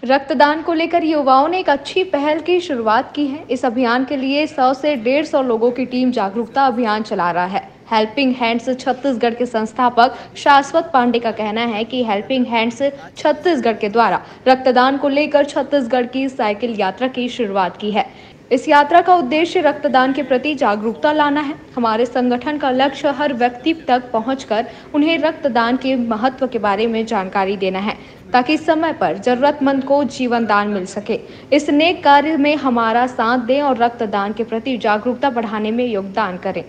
रक्तदान को लेकर युवाओं ने एक अच्छी पहल की शुरुआत की है। इस अभियान के लिए 100 से 150 लोगों की टीम जागरूकता अभियान चला रहा है। हेल्पिंग हैंड्स छत्तीसगढ़ के संस्थापक शाश्वत पांडे का कहना है कि हेल्पिंग हैंड्स छत्तीसगढ़ के द्वारा रक्तदान को लेकर छत्तीसगढ़ की साइकिल यात्रा की शुरुआत की है। इस यात्रा का उद्देश्य रक्तदान के प्रति जागरूकता लाना है। हमारे संगठन का लक्ष्य हर व्यक्ति तक पहुंचकर उन्हें रक्तदान के महत्व के बारे में जानकारी देना है, ताकि समय पर जरूरतमंद को जीवन दान मिल सके। इस नेक कार्य में हमारा साथ दें और रक्तदान के प्रति जागरूकता बढ़ाने में योगदान करें।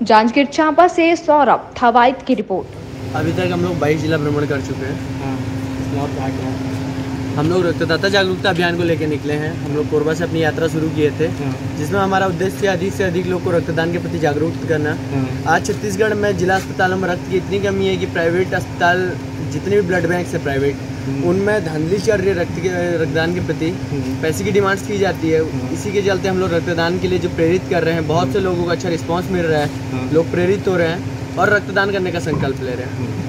जांजगीर चांपा से सौरभ थवाइत की रिपोर्ट। अभी तक हम लोग 22 जिला भ्रमण कर चुके हैं। हम लोग रक्तदाता जागरूकता अभियान को लेकर निकले हैं। हम लोग कोरबा से अपनी यात्रा शुरू किए थे, जिसमें हमारा उद्देश्य अधिक से अधिक लोग को रक्तदान के प्रति जागरूक करना। आज छत्तीसगढ़ में जिला अस्पतालों में रक्त की इतनी कमी है कि प्राइवेट अस्पताल जितने भी ब्लड बैंक है प्राइवेट, उनमें धांधली चल रही है रक्तदान के प्रति। पैसे की डिमांड्स की जाती है। इसी के चलते हम लोग रक्तदान के लिए जो प्रेरित कर रहे हैं, बहुत से लोगों को अच्छा रिस्पॉन्स मिल रहा है, लोग प्रेरित हो रहे हैं और रक्तदान करने का संकल्प ले रहे हैं।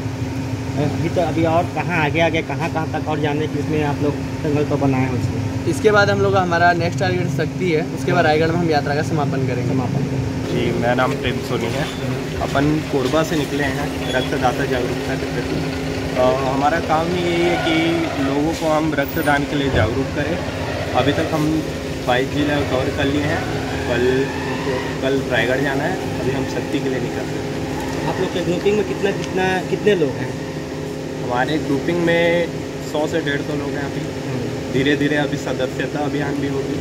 अभी और कहाँ आगे कहाँ तक और जाने के इसमें आप लोग संकल्प बनाए हैं उसमें? इसके बाद हम लोग हमारा नेक्स्ट टारगेट शक्ति है, उसके बाद रायगढ़ में हम यात्रा का समापन करेंगे। जी, मेरा नाम प्रेम सोनी है। अपन कोरबा से निकले हैं रक्तदाता जागरूकता के प्रति। हमारा काम यही है कि लोगों को हम रक्तदान के लिए जागरूक करें। अभी तक हम 22 जिला कवर कर लिए हैं। कल रायगढ़ जाना है। अभी हम शक्ति के लिए निकल रहे हैं। आप लोग के ग्रुपिंग में कितने लोग हैं? हमारे ग्रुपिंग में 100 से 150 लोग हैं। अभी धीरे धीरे अभी सदस्यता अभियान भी होगी।